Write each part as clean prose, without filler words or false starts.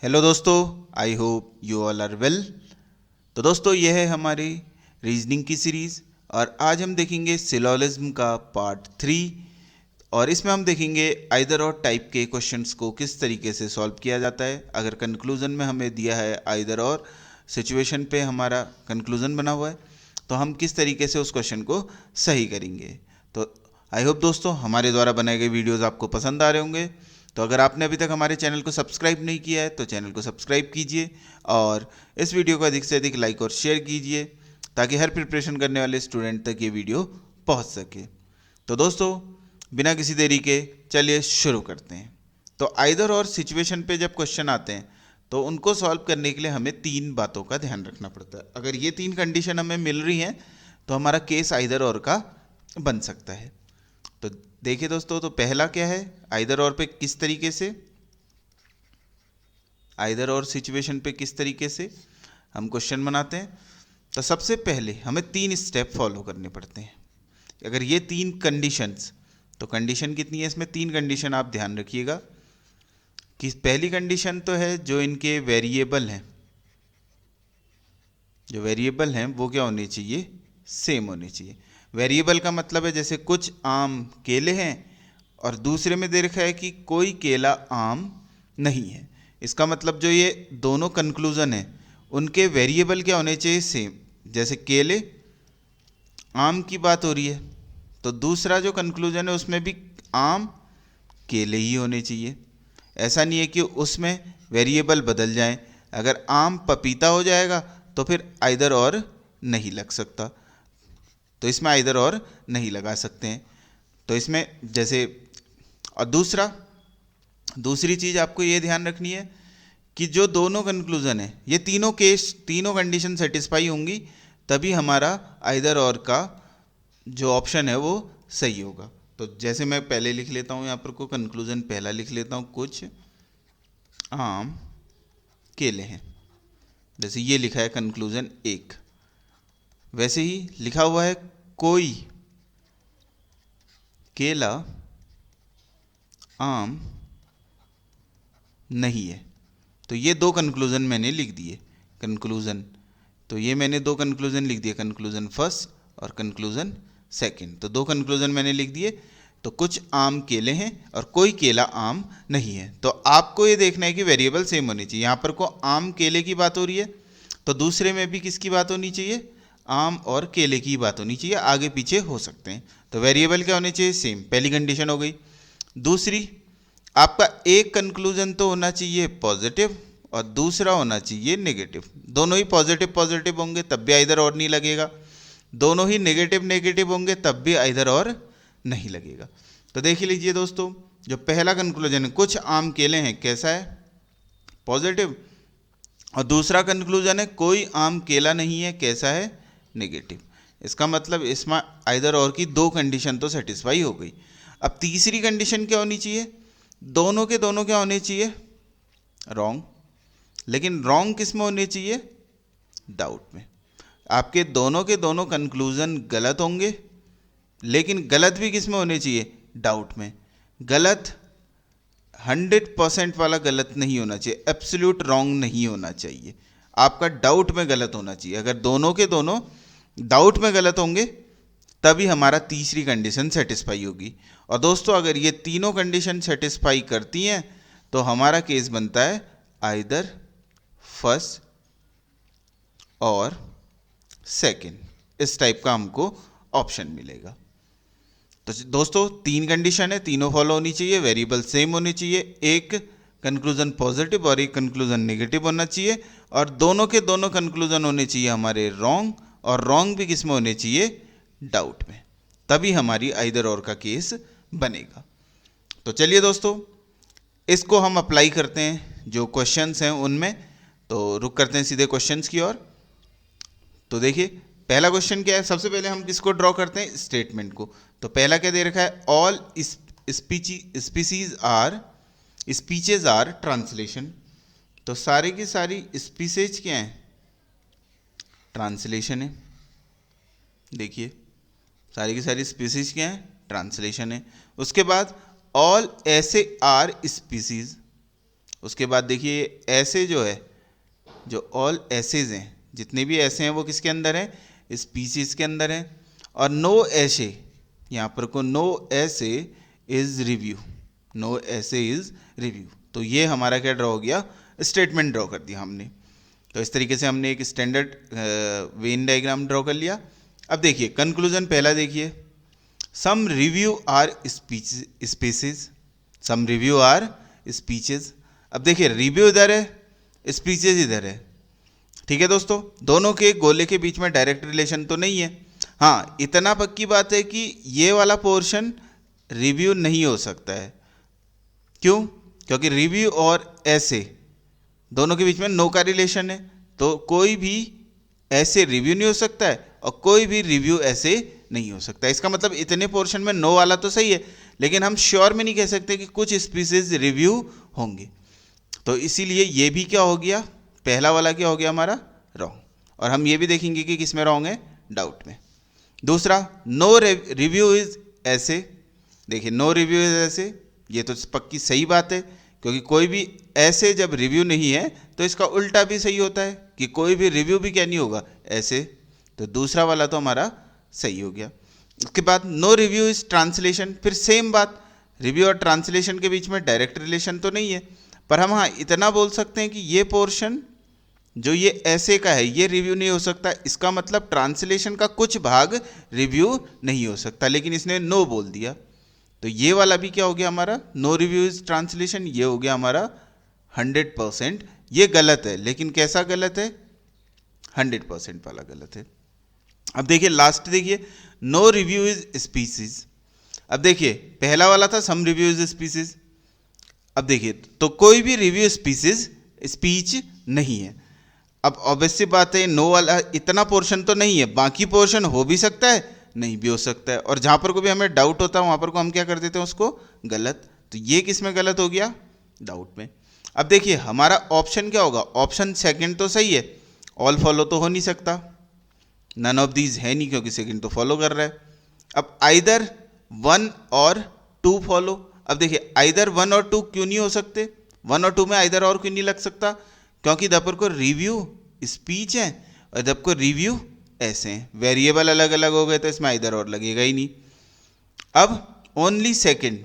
Hello दोस्तों, I hope you all are well. तो दोस्तों, यह है हमारी रीजनिंग की सीरीज़ और आज हम देखेंगे सिलोजिज्म का पार्ट 3। और इसमें हम देखेंगे आइदर और टाइप के क्वेश्चंस को किस तरीके से सॉल्व किया जाता है। अगर कंक्लूजन में हमें दिया है आइदर और सिचुएशन पे हमारा कंक्लूजन बना हुआ है तो हम किस तरीके से उस क्वेश्चन को सही करेंगे। तो आई होप दोस्तों हमारे द्वारा बनाए गए वीडियोज़ आपको पसंद आ रहे होंगे। तो अगर आपने अभी तक हमारे चैनल को सब्सक्राइब नहीं किया है तो चैनल को सब्सक्राइब कीजिए और इस वीडियो को अधिक से अधिक लाइक और शेयर कीजिए ताकि हर प्रिपरेशन करने वाले स्टूडेंट तक ये वीडियो पहुंच सके। तो दोस्तों, बिना किसी देरी के चलिए शुरू करते हैं। तो आइदर और सिचुएशन पे जब क्वेश्चन आते हैं तो उनको सॉल्व करने के लिए हमें तीन बातों का ध्यान रखना पड़ता है। अगर ये तीन कंडीशन हमें मिल रही हैं तो हमारा केस आइदर और का बन सकता है। तो देखिए दोस्तों, तो पहला क्या है, आइदर और पे किस तरीके से, आइदर और सिचुएशन पे किस तरीके से हम क्वेश्चन बनाते हैं। तो सबसे पहले हमें तीन स्टेप फॉलो करने पड़ते हैं। अगर ये तीन कंडीशंस, तो कंडीशन कितनी है इसमें, तीन कंडीशन आप ध्यान रखिएगा कि पहली कंडीशन तो है जो इनके वेरिएबल हैं, जो वेरिएबल हैं वो क्या होने चाहिए, सेम होने चाहिए। वेरिएबल का मतलब है जैसे कुछ आम केले हैं और दूसरे में दे रखा है कि कोई केला आम नहीं है। इसका मतलब जो ये दोनों कंक्लूजन है उनके वेरिएबल क्या होने चाहिए, सेम। जैसे केले आम की बात हो रही है तो दूसरा जो कंक्लूजन है उसमें भी आम केले ही होने चाहिए। ऐसा नहीं है कि उसमें वेरिएबल बदल जाएं। अगर आम पपीता हो जाएगा तो फिर आइदर और नहीं लग सकता, तो इसमें आइदर और नहीं लगा सकते हैं। तो इसमें जैसे, और दूसरी चीज़ आपको ये ध्यान रखनी है कि जो दोनों कंक्लूजन है ये तीनों केस, तीनों कंडीशन सेटिस्फाई होंगी तभी हमारा आइदर और का जो ऑप्शन है वो सही होगा। तो जैसे मैं पहले लिख लेता हूँ यहाँ पर को कंक्लूजन पहला लिख लेता हूँ, कुछ आम केले हैं। जैसे ये लिखा है कंक्लूजन एक, वैसे ही लिखा हुआ है कोई केला आम नहीं है। तो ये दो कंक्लूजन मैंने लिख दिए, कंक्लूजन। तो ये मैंने दो कंक्लूजन लिख दिए, कंक्लूजन फर्स्ट और कंक्लूजन सेकंड। तो दो कंक्लूजन मैंने लिख दिए। तो कुछ आम केले हैं और कोई केला आम नहीं है। तो आपको ये देखना है कि वेरिएबल सेम होनी चाहिए। यहाँ पर को आम केले की बात हो रही है तो दूसरे में भी किसकी बात होनी चाहिए, आम और केले की बात होनी चाहिए। आगे पीछे हो सकते हैं तो वेरिएबल क्या होने चाहिए, सेम। पहली कंडीशन हो गई। दूसरी, आपका एक कंक्लूजन तो होना चाहिए पॉजिटिव और दूसरा होना चाहिए नेगेटिव। दोनों ही पॉजिटिव पॉजिटिव होंगे तब भी आइदर और नहीं लगेगा, दोनों ही नेगेटिव नेगेटिव होंगे तब भी आइदर और नहीं लगेगा। तो देख लीजिए दोस्तों, जो पहला कंक्लूजन है कुछ आम केले हैं, कैसा है, पॉजिटिव। और दूसरा कंक्लूजन है कोई आम केला नहीं है, कैसा है, नेगेटिव। इसका मतलब इसमें आइदर और की दो कंडीशन तो सेटिस्फाई हो गई। अब तीसरी कंडीशन क्या होनी चाहिए, दोनों के दोनों क्या होने चाहिए, रॉन्ग। लेकिन रॉन्ग किस में होने चाहिए, डाउट में। आपके दोनों के दोनों कंक्लूजन गलत होंगे लेकिन गलत भी किस में होने चाहिए, डाउट में। गलत 100% वाला गलत नहीं होना चाहिए, एब्सोल्यूट रॉन्ग नहीं होना चाहिए। आपका डाउट में गलत होना चाहिए। अगर दोनों के दोनों डाउट में गलत होंगे तभी हमारा तीसरी कंडीशन सेटिस्फाई होगी। और दोस्तों, अगर ये तीनों कंडीशन सेटिस्फाई करती हैं तो हमारा केस बनता है आइदर फर्स्ट और सेकंड। इस टाइप का हमको ऑप्शन मिलेगा। तो दोस्तों, तीन कंडीशन है, तीनों फॉलो होनी चाहिए, वेरिएबल सेम होनी चाहिए, एक कंक्लूजन पॉजिटिव और एक कंक्लूजन नेगेटिव होना चाहिए, और दोनों के दोनों कंक्लूजन होने चाहिए हमारे रॉन्ग, और रॉन्ग भी किस में होने चाहिए, डाउट में। तभी हमारी आइदर और का केस बनेगा। तो चलिए दोस्तों, इसको हम अप्लाई करते हैं जो क्वेश्चंस हैं उनमें। तो रुक करते हैं सीधे क्वेश्चंस की ओर। तो देखिए, पहला क्वेश्चन क्या है, सबसे पहले हम किसको ड्रॉ करते हैं, स्टेटमेंट को। तो पहला क्या दे रखा है, ऑल स्पीचेज आर ट्रांसलेशन। तो सारी की सारी स्पीसीज क्या है, ट्रांसलेशन है। देखिए, सारी की सारी स्पीसीज क्या है, ट्रांसलेशन है। उसके बाद ऑल ऐसे आर स्पीसीज, उसके बाद देखिए ऐसे जो है, जो ऑल एसेज हैं, जितने भी ऐसे हैं वो किसके अंदर हैं, स्पीसीज के अंदर हैं। और नो ऐसे, यहाँ पर को नो ऐसे इज रिव्यू, नो ऐसे इज रिव्यू। तो ये हमारा क्या ड्रॉ हो गया, स्टेटमेंट ड्रॉ कर दिया हमने। तो इस तरीके से हमने एक स्टैंडर्ड वेन डायग्राम ड्रॉ कर लिया। अब देखिए कंक्लूजन पहला देखिए, some review are species, some review are speeches. अब देखिए रिव्यू इधर है, स्पीचेज इधर है, ठीक है दोस्तों। दोनों के गोले के बीच में डायरेक्ट रिलेशन तो नहीं है। हाँ, इतना पक्की बात है कि ये वाला पोर्शन रिव्यू नहीं हो सकता है। क्यों? क्योंकि रिव्यू और ऐसे दोनों के बीच में नो का रिलेशन है, तो कोई भी ऐसे रिव्यू नहीं हो सकता है और कोई भी रिव्यू ऐसे नहीं हो सकता। इसका मतलब इतने पोर्शन में नो वाला तो सही है, लेकिन हम श्योर में नहीं कह सकते कि कुछ स्पीसीज रिव्यू होंगे। तो इसीलिए ये भी क्या हो गया, पहला वाला क्या हो गया हमारा, रॉन्ग। और हम ये भी देखेंगे कि किस में रॉन्ग है, डाउट में। दूसरा, नो रिव्यू इज ऐसे। देखिए नो रिव्यू इज ऐसे, ये तो पक्की सही बात है, क्योंकि कोई भी ऐसे जब रिव्यू नहीं है तो इसका उल्टा भी सही होता है कि कोई भी रिव्यू भी क्या नहीं होगा, ऐसे। तो दूसरा वाला तो हमारा सही हो गया। उसके बाद नो रिव्यू इज ट्रांसलेशन, फिर सेम बात, रिव्यू और ट्रांसलेशन के बीच में डायरेक्ट रिलेशन तो नहीं है, पर हम हाँ इतना बोल सकते हैं कि ये पोर्शन जो ये ऐसे का है ये रिव्यू नहीं हो सकता। इसका मतलब ट्रांसलेशन का कुछ भाग रिव्यू नहीं हो सकता, लेकिन इसने नो बोल दिया। तो ये वाला भी क्या हो गया हमारा, नो रिव्यू इज ट्रांसलेशन, ये हो गया हमारा 100%। ये गलत है, लेकिन कैसा गलत है, 100% वाला गलत है। अब देखिए लास्ट देखिए, नो रिव्यू इज स्पीसीज। अब देखिए पहला वाला था सम रिव्यू इज स्पीसीज। अब देखिए तो कोई भी रिव्यू स्पीसीज स्पीच नहीं है। अब ऑब्वियसली बात है, नो वाला इतना पोर्शन तो नहीं है, बाकी पोर्शन हो भी सकता है, नहीं भी हो सकता है। और जहाँ पर को भी हमें डाउट होता है वहाँ पर को हम क्या कर देते हैं, उसको गलत। तो ये किस में गलत हो गया, डाउट में। अब देखिए हमारा ऑप्शन क्या होगा, ऑप्शन सेकंड तो सही है, ऑल फॉलो तो हो नहीं सकता, नन ऑफ दीज है नहीं, क्योंकि सेकंड तो फॉलो कर रहा है। अब आइदर 1 और 2 फॉलो। अब देखिए आइदर 1 और 2 क्यों नहीं हो सकते, 1 और 2 में आइदर और क्यों नहीं लग सकता, क्योंकि इधर पर को रिव्यू स्पीच है और इधर को रिव्यू ऐसे हैं, वेरिएबल अलग अलग हो गए तो इसमें आइदर और लगेगा ही नहीं। अब ओनली सेकंड,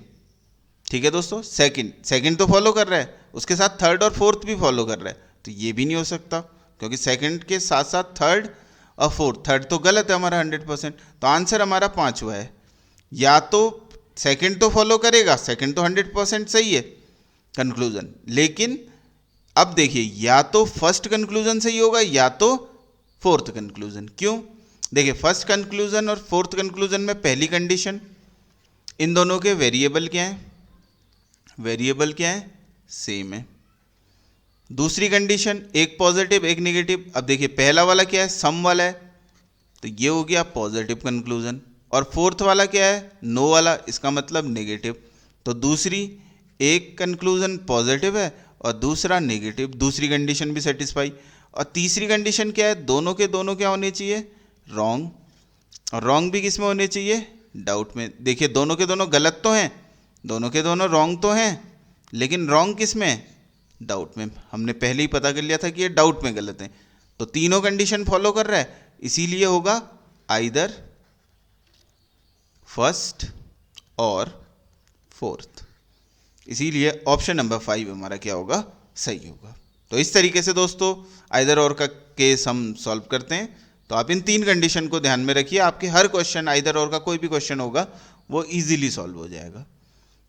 ठीक है दोस्तों, सेकंड तो फॉलो कर रहा है, उसके साथ थर्ड और फोर्थ भी फॉलो कर रहा है, तो ये भी नहीं हो सकता, क्योंकि सेकंड के साथ साथ थर्ड और फोर्थ, थर्ड तो गलत है हमारा 100%। तो आंसर हमारा 5 हुआ है। या तो सेकंड तो फॉलो करेगा, सेकंड तो 100% सही है कंक्लूजन, लेकिन अब देखिए या तो फर्स्ट कंक्लूजन सही होगा या तो फोर्थ कंक्लूजन। क्यों? देखिए फर्स्ट कंक्लूजन और फोर्थ कंक्लूजन में पहली कंडीशन, इन दोनों के वेरिएबल क्या है, वेरिएबल क्या है, सेम है। दूसरी कंडीशन, एक पॉजिटिव एक नेगेटिव। अब देखिए पहला वाला क्या है, सम वाला है, तो ये हो गया पॉजिटिव कंक्लूजन। और फोर्थ वाला क्या है, नो वाला, इसका मतलब नेगेटिव। तो दूसरी एक कंक्लूजन पॉजिटिव है और दूसरा नेगेटिव, दूसरी कंडीशन भी सेटिस्फाई। और तीसरी कंडीशन क्या है, दोनों के दोनों क्या होने चाहिए, रॉन्ग। और रॉन्ग भी किस में होने चाहिए, डाउट में। देखिए दोनों के दोनों गलत तो हैं, दोनों के दोनों रॉन्ग तो हैं, लेकिन रॉन्ग किस में, डाउट में। हमने पहले ही पता कर लिया था कि ये डाउट में गलत है। तो तीनों कंडीशन फॉलो कर रहा है, इसीलिए होगा आइदर फर्स्ट और फोर्थ। इसीलिए ऑप्शन नंबर 5 हमारा क्या होगा, सही होगा। तो इस तरीके से दोस्तों आइदर और का केस हम सॉल्व करते हैं। तो आप इन 3 कंडीशन को ध्यान में रखिए, आपके हर क्वेश्चन आइदर और का कोई भी क्वेश्चन होगा वो इजीली सॉल्व हो जाएगा।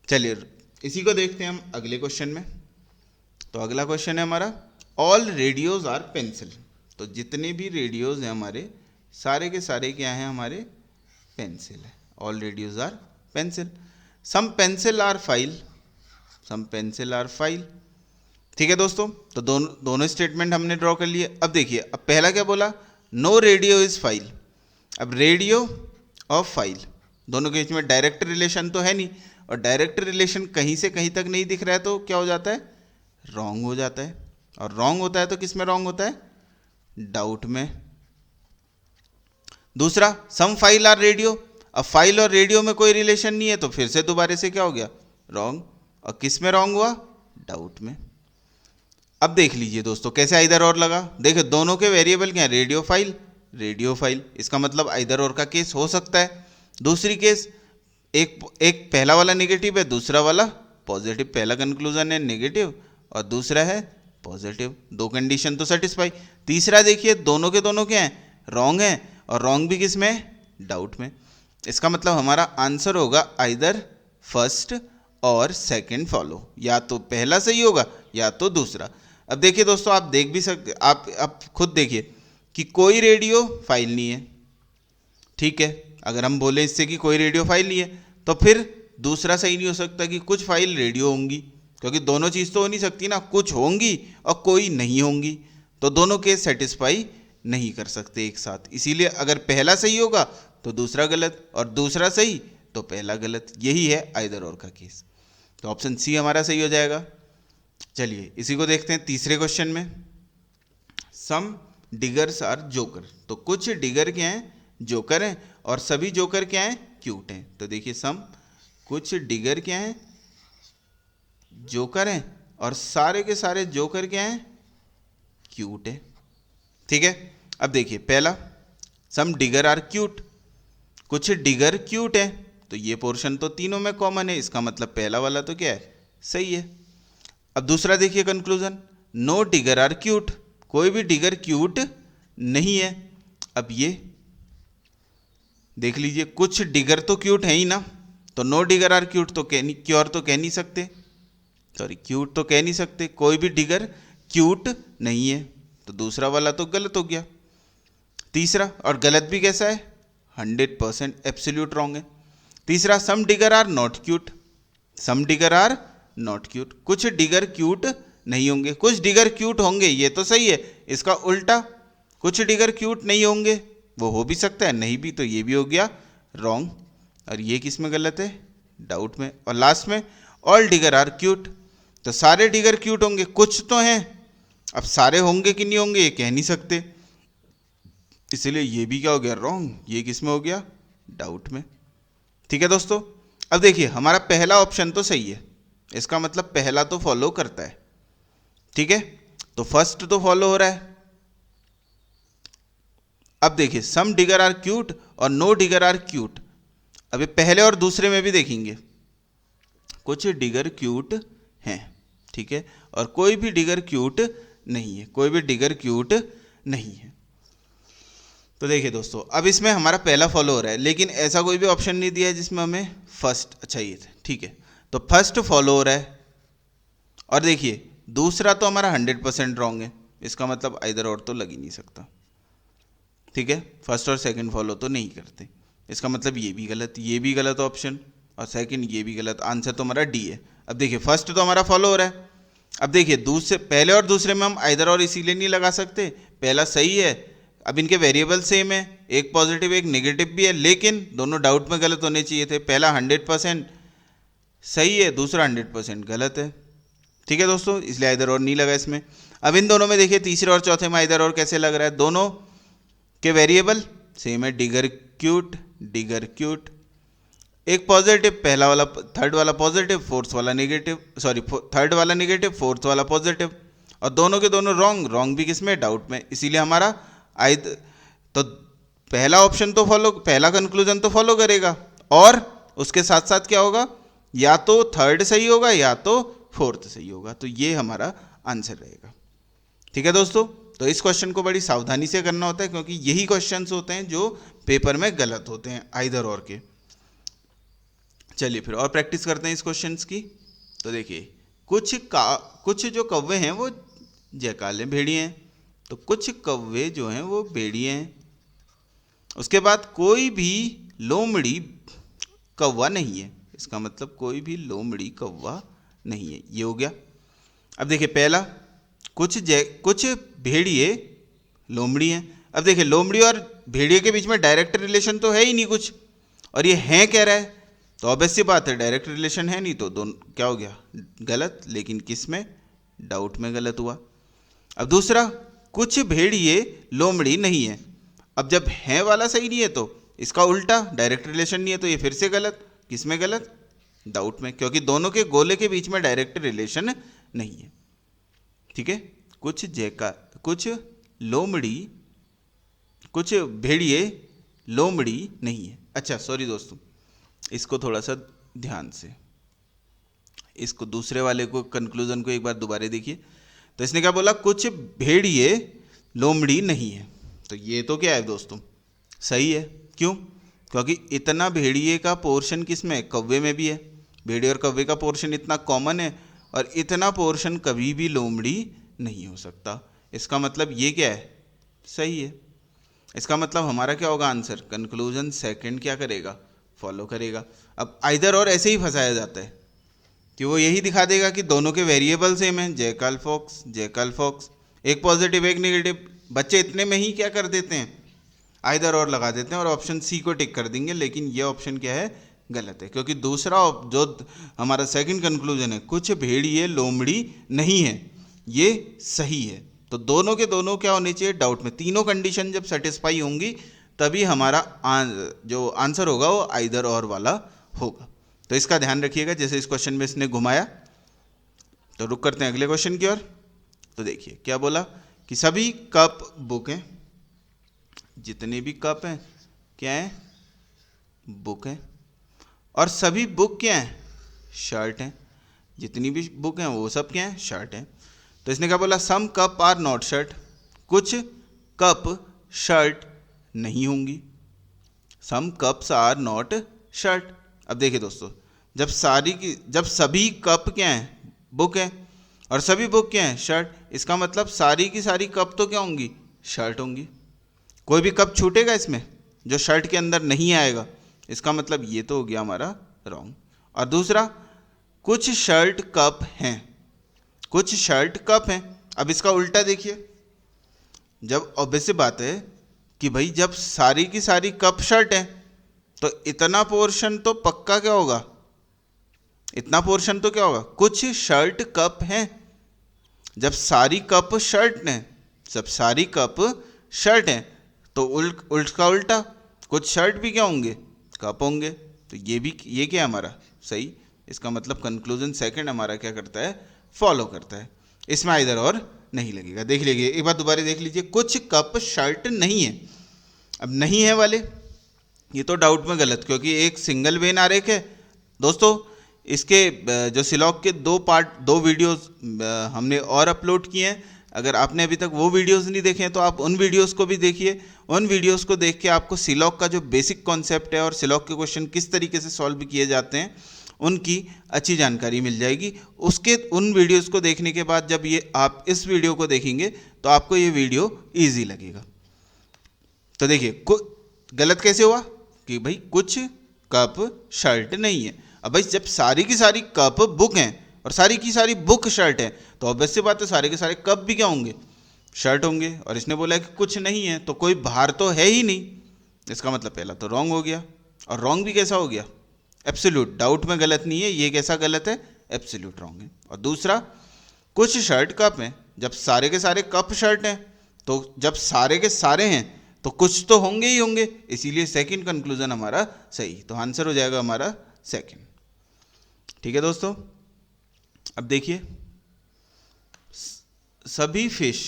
चलिए इसी को देखते हैं हम अगले क्वेश्चन में। तो अगला क्वेश्चन है हमारा, ऑल रेडियोज आर पेंसिल। तो जितने भी रेडियोज हैं हमारे, सारे के सारे क्या हैं, हमारे पेंसिल है। All radios are pencil. Some pencil are file, some pencil are file. ठीक है दोस्तों, तो दोनों स्टेटमेंट हमने ड्रॉ कर लिए। अब देखिए, अब पहला क्या बोला, नो रेडियो इज फाइल। अब रेडियो और फाइल दोनों के बीच में डायरेक्ट रिलेशन तो है नहीं, और डायरेक्ट रिलेशन कहीं से कहीं तक नहीं दिख रहा है, तो क्या हो जाता है, रॉन्ग हो जाता है। और रॉन्ग होता है तो किस में रॉन्ग होता है, डाउट में। दूसरा, सम फाइल आर रेडियो। अब फाइल और रेडियो में कोई रिलेशन नहीं है, तो फिर से दोबारा से क्या हो गया, रॉन्ग। और किस में रॉन्ग हुआ, डाउट में। अब देख लीजिए दोस्तों कैसे आइदर और लगा। देखिए दोनों के वेरिएबल क्या है, रेडियोफाइल रेडियोफाइल, इसका मतलब आइदर और का केस हो सकता है। दूसरी केस, एक एक पहला वाला नेगेटिव है, दूसरा वाला पॉजिटिव। पहला कंक्लूजन है नेगेटिव और दूसरा है पॉजिटिव, दो कंडीशन तो सेटिस्फाई। तीसरा देखिए दोनों के दोनों क्या हैं, रॉन्ग है, और रॉन्ग भी किस में, डाउट में। इसका मतलब हमारा आंसर होगा आइदर फर्स्ट और सेकंड फॉलो, या तो पहला सही होगा या तो दूसरा। अब देखिए दोस्तों, आप देख भी सकते, आप खुद देखिए कि कोई रेडियो फाइल नहीं है, ठीक है। अगर हम बोले इससे कि कोई रेडियो फाइल नहीं है, तो फिर दूसरा सही नहीं हो सकता कि कुछ फाइल रेडियो होंगी, क्योंकि दोनों चीज़ तो हो नहीं सकती ना, कुछ होंगी और कोई नहीं होंगी, तो दोनों केस सेटिस्फाई नहीं कर सकते एक साथ। इसीलिए अगर पहला सही होगा तो दूसरा गलत, और दूसरा सही तो पहला गलत। यही है आइदर और का केस। तो ऑप्शन सी हमारा सही हो जाएगा। चलिए इसी को देखते हैं तीसरे क्वेश्चन में। सम डिगर्स आर जोकर, तो कुछ डिगर क्या हैं, जोकर हैं, और सभी जोकर क्या हैं, क्यूट हैं। तो देखिए सम, कुछ डिगर क्या हैं, जोकर हैं, और सारे के सारे जोकर क्या हैं, क्यूट है, ठीक है। अब देखिए पहला, सम डिगर आर क्यूट, कुछ डिगर क्यूट है, तो ये पोर्शन तो तीनों में कॉमन है, इसका मतलब पहला वाला तो क्या है, सही है। अब दूसरा देखिए conclusion, no digger are cute, कोई भी डिगर क्यूट नहीं है। अब ये देख लीजिए, कुछ डिगर तो क्यूट है ही ना, तो नो डिगर आर क्यूट तो क्योर तो कह नहीं सकते, सॉरी क्यूट तो कह नहीं सकते, कोई भी डिगर क्यूट नहीं है, तो दूसरा वाला तो गलत हो गया। तीसरा, और गलत भी कैसा है, 100% एब्सोल्यूट रॉन्ग है। तीसरा, some digger are not cute, some digger are not cute, कुछ डिगर क्यूट नहीं होंगे, कुछ डिगर क्यूट होंगे, ये तो सही है। इसका उल्टा, कुछ डिगर क्यूट नहीं होंगे, वो हो भी सकता है नहीं भी, तो ये भी हो गया रॉन्ग। और ये किस में गलत है, डाउट में। और लास्ट में, ऑल डिगर आर क्यूट, तो सारे डिगर क्यूट होंगे, कुछ तो हैं, अब सारे होंगे कि नहीं होंगे ये कह नहीं सकते, इसलिए ये भी क्या हो गया, रॉन्ग। ये किस में हो गया, डाउट में, ठीक है दोस्तों। अब देखिए हमारा पहला ऑप्शन तो सही है, इसका मतलब पहला तो फॉलो करता है, ठीक है, तो फर्स्ट तो फॉलो हो रहा है। अब देखिए सम डिगर आर क्यूट और नो डिगर आर क्यूट, अभी पहले और दूसरे में भी देखेंगे, कुछ डिगर क्यूट हैं, ठीक है, और कोई भी डिगर क्यूट नहीं है, कोई भी डिगर क्यूट नहीं है। तो देखिए दोस्तों, अब इसमें हमारा पहला फॉलो हो रहा है, लेकिन ऐसा कोई भी ऑप्शन नहीं दिया है जिसमें हमें फर्स्ट चाहिए था, ठीक है, तो फर्स्ट फॉलो हो रहा है। और देखिए दूसरा तो हमारा 100% रॉन्ग है, इसका मतलब आइदर और तो लग ही नहीं सकता, ठीक है, फर्स्ट और सेकंड फॉलो तो नहीं करते, इसका मतलब ये भी गलत, ये भी गलत ऑप्शन, और सेकंड ये भी गलत, आंसर तो हमारा डी है। अब देखिए फर्स्ट तो हमारा फॉलो हो रहा है, अब देखिए दूसरे, पहले और दूसरे में हम आइदर और इसीलिए नहीं लगा सकते, पहला सही है, अब इनके वेरिएबल सेम है, एक पॉजिटिव एक नेगेटिव भी है, लेकिन दोनों डाउट में गलत होने चाहिए थे, पहला 100% सही है, दूसरा 100% गलत है, ठीक है दोस्तों, इसलिए आइदर और नहीं लगा इसमें। अब इन दोनों में देखिए तीसरे और चौथे में आइदर और कैसे लग रहा है, दोनों के वेरिएबल सेम है, डिगर क्यूट डिगर क्यूट, एक पॉजिटिव, पहला वाला थर्ड वाला पॉजिटिव, फोर्थ वाला नेगेटिव, सॉरी थर्ड वाला नेगेटिव, फोर्थ वाला पॉजिटिव, और दोनों के दोनों रॉन्ग, रॉन्ग भी किसमें, डाउट में, इसीलिए हमारा तो पहला ऑप्शन तो फॉलो, पहला कंक्लूजन तो फॉलो करेगा, और उसके साथ साथ क्या होगा, या तो थर्ड सही होगा या तो फोर्थ सही होगा, तो ये हमारा आंसर रहेगा, ठीक है दोस्तों। तो इस क्वेश्चन को बड़ी सावधानी से करना होता है, क्योंकि यही क्वेश्चंस होते हैं जो पेपर में गलत होते हैं आइदर और के। चलिए फिर और प्रैक्टिस करते हैं इस क्वेश्चंस की। तो देखिए कुछ जो कौवे हैं वो जयकाले भेड़िए हैं, तो कुछ कौवे जो हैं वो भेड़िए हैं। उसके बाद कोई भी लोमड़ी कौवा नहीं है, इसका मतलब कोई भी लोमड़ी कौवा नहीं है, ये हो गया। अब देखिए पहला, कुछ भेड़िए लोमड़ी हैं। अब देखिए लोमड़ी और भेड़िए के बीच में डायरेक्ट रिलेशन तो है ही नहीं कुछ, और ये हैं कह रहा है, तो ऑब्वियस सी बात है डायरेक्ट रिलेशन है नहीं, तो दोनों क्या हो गया, गलत, लेकिन किस में, डाउट में गलत हुआ। अब दूसरा, कुछ भेड़िए लोमड़ी नहीं है, अब जब है वाला सही नहीं है तो इसका उल्टा, डायरेक्ट रिलेशन नहीं है, तो ये फिर से गलत, किस में गलत, डाउट में, क्योंकि दोनों के गोले के बीच में डायरेक्ट रिलेशन नहीं है, ठीक है, कुछ लोमड़ी, कुछ भेड़िए लोमड़ी नहीं है। अच्छा सॉरी दोस्तों, इसको थोड़ा सा ध्यान से, इसको दूसरे वाले को कंक्लूजन को एक बार दोबारा देखिए। तो इसने क्या बोला, कुछ भेड़िए लोमड़ी नहीं है। तो ये तो क्या है दोस्तों, सही है। क्यों? क्योंकि इतना भेड़िए का पोर्शन किस में है, कौवे में भी है। भेड़िए और कौवे का पोर्शन इतना कॉमन है और इतना पोर्शन कभी भी लोमड़ी नहीं हो सकता। इसका मतलब ये क्या है, सही है। इसका मतलब हमारा क्या होगा आंसर, कंक्लूजन सेकंड क्या करेगा, फॉलो करेगा। अब आइदर और ऐसे ही फंसाया जाता है कि वो यही दिखा देगा कि दोनों के वेरिएबल सेम हैं, जैकल फॉक्स, एक पॉजिटिव एक नेगेटिव। बच्चे इतने में ही क्या कर देते हैं, आइदर और लगा देते हैं और ऑप्शन सी को टिक कर देंगे। लेकिन ये ऑप्शन क्या है, गलत है। क्योंकि दूसरा जो हमारा सेकंड कंक्लूजन है, कुछ भेड़िए लोमड़ी नहीं है, ये सही है। तो दोनों के दोनों क्या होने चाहिए, डाउट में। तीनों कंडीशन जब सेटिस्फाई होंगी तभी हमारा जो आंसर होगा वो आइदर और वाला होगा। तो इसका ध्यान रखिएगा। जैसे इस क्वेश्चन में इसने घुमाया, तो रुक करते हैं अगले क्वेश्चन की ओर। तो देखिए क्या बोला कि सभी कप बुक हैं, जितने भी कप हैं क्या हैं, बुक हैं। और सभी बुक क्या हैं, शर्ट हैं। जितनी भी बुक हैं वो सब क्या हैं, शर्ट हैं। तो इसने क्या बोला, सम कप आर नॉट शर्ट, कुछ कप शर्ट नहीं होंगी। सम कप्स आर नॉट शर्ट। अब देखिए दोस्तों, जब सभी कप क्या हैं, बुक हैं, और सभी बुक क्या हैं, शर्ट, इसका मतलब सारी की सारी कप तो क्या होंगी, शर्ट होंगी। कोई भी कप छूटेगा इसमें जो शर्ट के अंदर नहीं आएगा। इसका मतलब ये तो हो गया हमारा रॉन्ग। और दूसरा, कुछ शर्ट कप हैं, कुछ शर्ट कप हैं। अब इसका उल्टा देखिए, जब ऑब्वियस बात है कि भाई जब सारी की सारी कप शर्ट हैं तो इतना पोर्शन तो पक्का क्या होगा, इतना पोर्शन तो क्या होगा, कुछ शर्ट कप हैं। जब सारी कप शर्ट हैं, जब सारी कप शर्ट हैं तो उल्ट का उल्टा, कुछ शर्ट भी क्या होंगे, कप होंगे। तो ये क्या है हमारा सही। इसका मतलब कंक्लूजन सेकंड हमारा क्या करता है, फॉलो करता है। इसमें आइदर और नहीं लगेगा। देख लीजिए एक बार दोबारा देख लीजिए, कुछ कप शर्ट नहीं है। अब नहीं है वाले ये तो डाउट में गलत, क्योंकि एक सिंगल वेन आरेख है दोस्तों। इसके जो सिलॉग के दो वीडियोस हमने और अपलोड किए हैं। अगर आपने अभी तक वो वीडियोस नहीं देखे हैं तो आप उन वीडियोस को भी देखिए। उन वीडियोस को देख के आपको सिलॉग का जो बेसिक कॉन्सेप्ट है और सिलॉग के क्वेश्चन किस तरीके से सॉल्व किए जाते हैं उनकी अच्छी जानकारी मिल जाएगी। उन वीडियोस को देखने के बाद जब ये आप इस वीडियो को देखेंगे तो आपको ये वीडियो ईजी लगेगा। तो देखिए गलत कैसे हुआ कि भाई कुछ कप शर्ट नहीं है। अब भाई जब सारी की सारी कप बुक हैं और सारी की सारी बुक शर्ट है तो ऑब्वियस सी बात है सारे के सारे कप भी क्या होंगे, शर्ट होंगे। और इसने बोला कि कुछ नहीं है तो कोई बाहर तो है ही नहीं। इसका मतलब पहला तो रॉन्ग हो गया, और रॉन्ग भी कैसा हो गया, एब्सोल्यूट। डाउट में गलत नहीं है, ये कैसा गलत है, एब्सोल्यूट रॉन्ग है। और दूसरा, कुछ शर्ट कप हैं, जब सारे के सारे कप शर्ट हैं तो जब सारे के सारे हैं तो कुछ तो होंगे ही होंगे, इसीलिए सेकंड कंक्लूजन हमारा सही। तो आंसर हो जाएगा हमारा सेकंड। ठीक है दोस्तों, अब देखिए सभी फिश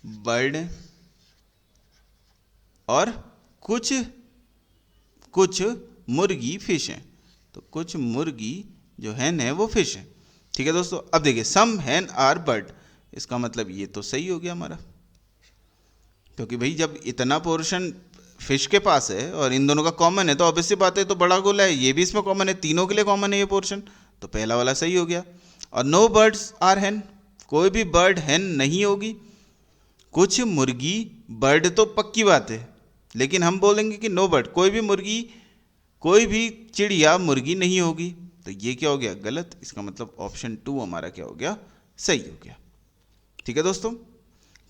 बर्ड हैं और कुछ मुर्गी फिश हैं। तो कुछ मुर्गी जो हैन है वो फिश है। ठीक है दोस्तों, अब देखिए सम हैन आर बर्ड, इसका मतलब ये तो सही हो गया हमारा, क्योंकि भाई जब इतना पोर्शन फिश के पास है और इन दोनों का कॉमन है तो ऑब्वियसली बात है तो बड़ा गोला है, ये भी इसमें कॉमन है, तीनों के लिए कॉमन है ये पोर्शन, तो पहला वाला सही हो गया। और नो बर्ड्स आर हैन, कोई भी बर्ड हैन नहीं होगी। कुछ मुर्गी बर्ड तो पक्की बात है, लेकिन हम बोलेंगे कि नो बर्ड, कोई भी चिड़िया मुर्गी नहीं होगी। तो ये क्या हो गया, गलत। इसका मतलब ऑप्शन 2 हमारा क्या हो गया, सही हो गया। ठीक है दोस्तों,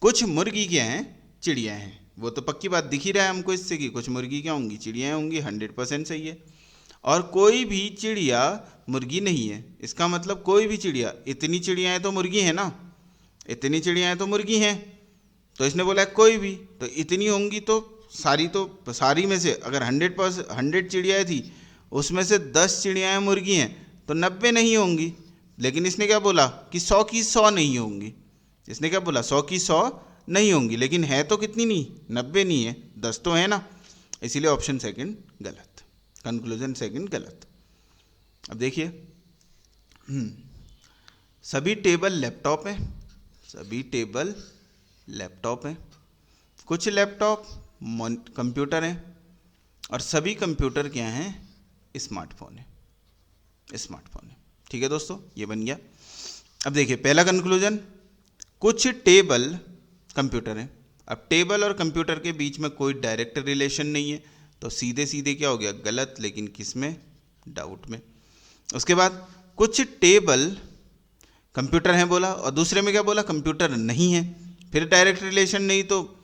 कुछ मुर्गी क्या हैं, चिड़िया हैं, वो तो पक्की बात दिख ही रहा है हमको इससे कि कुछ मुर्गी क्या होंगी, चिड़िया होंगी, 100% सही है। और कोई भी चिड़िया मुर्गी नहीं है, इसका मतलब कोई भी चिड़िया, इतनी चिड़ियाएँ तो मुर्गी हैं ना, इतनी चिड़ियाएँ तो मुर्गी हैं। तो इसने बोला कोई भी, तो इतनी होंगी तो सारी में से अगर 100 चिड़ियाएँ थी उसमें से 10 चिड़ियाएँ मुर्गी हैं तो 90 नहीं होंगी। लेकिन इसने क्या बोला कि 100 की 100 नहीं होंगी, इसने क्या बोला 100 की 100 नहीं होंगी, लेकिन है तो कितनी नहीं, 90 नहीं है, 10 तो है ना, इसीलिए ऑप्शन सेकंड गलत, कंक्लूजन सेकंड गलत। अब देखिए सभी टेबल लैपटॉप हैं, सभी टेबल लैपटॉप हैं, कुछ लैपटॉप कंप्यूटर हैं और सभी कंप्यूटर क्या हैं, स्मार्टफोन है, स्मार्टफोन है। ठीक है दोस्तों, ये बन गया। अब देखिए पहला कंक्लूजन, कुछ टेबल कंप्यूटर हैं। अब टेबल और कंप्यूटर के बीच में कोई डायरेक्ट रिलेशन नहीं है, तो सीधे सीधे क्या हो गया, गलत, लेकिन किस में, डाउट में। उसके बाद कुछ टेबल कंप्यूटर हैं बोला, और दूसरे में क्या बोला, कंप्यूटर नहीं है, फिर डायरेक्ट रिलेशन नहीं, तो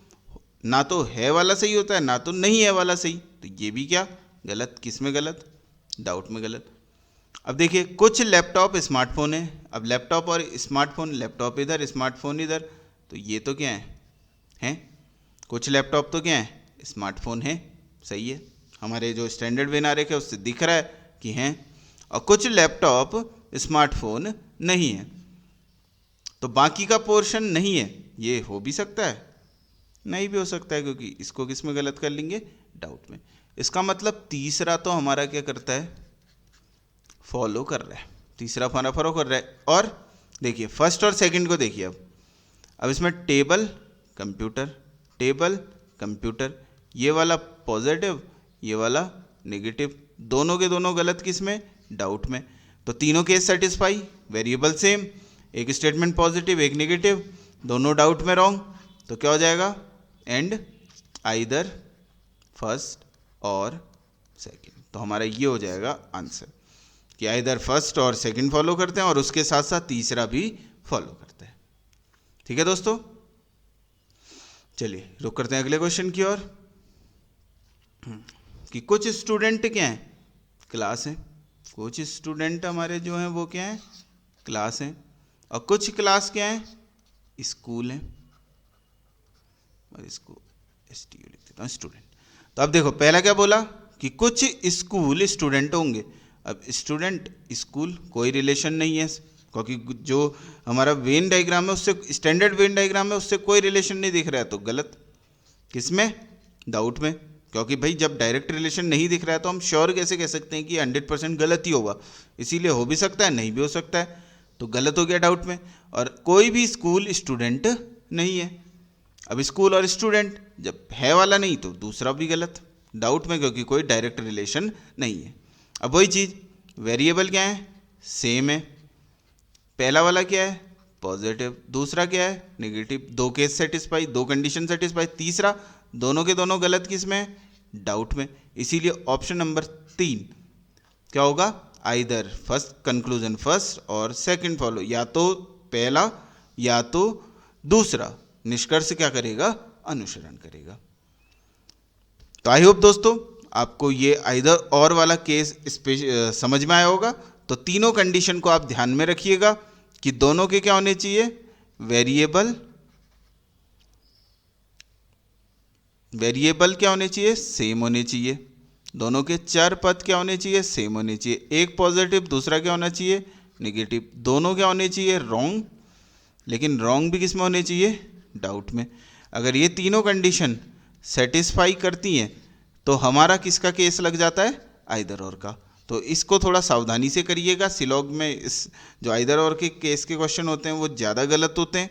ना तो है वाला सही होता है ना तो नहीं है वाला सही, तो ये भी क्या गलत, किस में गलत, डाउट में गलत। अब देखिए कुछ लैपटॉप स्मार्टफोन है, अब लैपटॉप और स्मार्टफोन, लैपटॉप इधर स्मार्टफोन इधर, तो ये तो क्या है कुछ लैपटॉप तो क्या है, स्मार्टफोन है, सही है, हमारे जो स्टैंडर्ड वेन आरेख है उससे दिख रहा है कि हैं, और कुछ लैपटॉप स्मार्टफोन नहीं है, तो बाकी का पोर्शन नहीं है, ये हो भी सकता है, नहीं भी हो सकता है, क्योंकि इसको किस में गलत कर लेंगे, डाउट में। इसका मतलब तीसरा तो हमारा क्या करता है, फॉलो कर रहा है, तीसरा हमारा फॉलो कर रहा है। और देखिए फर्स्ट और सेकंड को देखिए, अब इसमें टेबल कंप्यूटर, टेबल कंप्यूटर, ये वाला पॉजिटिव ये वाला नेगेटिव, दोनों के दोनों गलत, किस में, डाउट में। तो तीनों केस सेटिस्फाई, वेरिएबल सेम, एक स्टेटमेंट पॉजिटिव एक नेगेटिव, दोनों डाउट में रॉन्ग, तो क्या हो जाएगा, एंड आइदर फर्स्ट और सेकंड। तो हमारा ये हो जाएगा आंसर कि आइदर फर्स्ट और सेकंड फॉलो करते हैं और उसके साथ साथ तीसरा भी फॉलो करते हैं। ठीक है दोस्तों, चलिए रुक करते हैं अगले क्वेश्चन की ओर, कि कुछ स्टूडेंट क्या हैं, क्लास हैं, कुछ स्टूडेंट हमारे जो हैं वो क्या हैं, क्लास हैं, और कुछ क्लास क्या हैं, स्कूल हैं, और इसको STU लिख देता हूँ, स्टूडेंट। तो अब देखो पहला क्या बोला कि कुछ स्कूल स्टूडेंट होंगे, अब स्टूडेंट स्कूल कोई रिलेशन नहीं है, क्योंकि जो हमारा वेन डायग्राम है उससे, स्टैंडर्ड वेन डायग्राम है उससे कोई रिलेशन नहीं दिख रहा है, तो गलत, किसमें, डाउट में, क्योंकि भाई जब डायरेक्ट रिलेशन नहीं दिख रहा है तो हम श्योर कैसे कह सकते हैं कि 100% गलत ही होगा, इसीलिए हो भी सकता है नहीं भी हो सकता है, तो गलत हो गया डाउट में। और कोई भी स्कूल स्टूडेंट नहीं है, अब स्कूल और स्टूडेंट जब है वाला नहीं तो दूसरा भी गलत, डाउट में, क्योंकि कोई डायरेक्ट रिलेशन नहीं है। अब वही चीज़, वेरिएबल क्या है, सेम है, पहला वाला क्या है, पॉजिटिव, दूसरा क्या है, नेगेटिव, दो केस सेटिस्फाई, दो कंडीशन सेटिस्फाई, तीसरा दोनों के दोनों गलत, किस में, डाउट में, इसीलिए ऑप्शन नंबर 3 क्या होगा, आइदर फर्स्ट, कंक्लूजन फर्स्ट और सेकंड फॉलो, या तो पहला या तो दूसरा निष्कर्ष क्या करेगा, अनुसरण करेगा। तो आई होप दोस्तों आपको ये आइदर और वाला केस समझ में आया होगा। तो तीनों कंडीशन को आप ध्यान में रखिएगा कि दोनों के क्या होने चाहिए, वेरिएबल क्या होने चाहिए, सेम होने चाहिए, दोनों के चर पद क्या होने चाहिए, सेम होने चाहिए, एक पॉजिटिव दूसरा क्या होना चाहिए, नेगेटिव, दोनों क्या होने चाहिए, रॉन्ग, लेकिन रॉन्ग भी किस में होने चाहिए, डाउट में। अगर ये तीनों कंडीशन सेटिस्फाई करती हैं तो हमारा किसका केस लग जाता है, आइदर और का। तो इसको थोड़ा सावधानी से करिएगा, सिलॉग में इस जो आइदर और के केस के क्वेश्चन होते हैं वो ज़्यादा गलत होते हैं।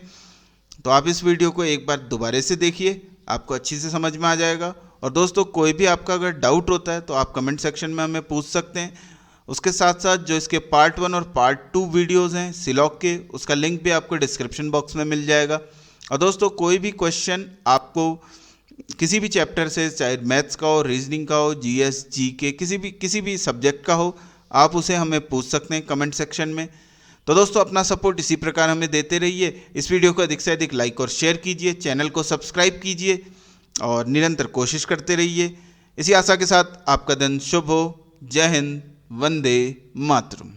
तो आप इस वीडियो को एक बार दोबारा से देखिए, आपको अच्छी से समझ में आ जाएगा। और दोस्तों कोई भी आपका अगर डाउट होता है तो आप कमेंट सेक्शन में हमें पूछ सकते हैं। उसके साथ साथ जो इसके पार्ट 1 और पार्ट 2 वीडियोस हैं सिलॉग के, उसका लिंक भी आपको डिस्क्रिप्शन बॉक्स में मिल जाएगा। और दोस्तों कोई भी क्वेश्चन आपको किसी भी चैप्टर से, चाहे मैथ्स का हो, रीजनिंग का हो, GS GK किसी भी सब्जेक्ट का हो, आप उसे हमें पूछ सकते हैं कमेंट सेक्शन में। तो दोस्तों अपना सपोर्ट इसी प्रकार हमें देते रहिए। इस वीडियो को अधिक से अधिक लाइक और शेयर कीजिए, चैनल को सब्सक्राइब कीजिए और निरंतर कोशिश करते रहिए। इसी आशा के साथ आपका दिन शुभ हो। जय हिंद, वंदे मातरम।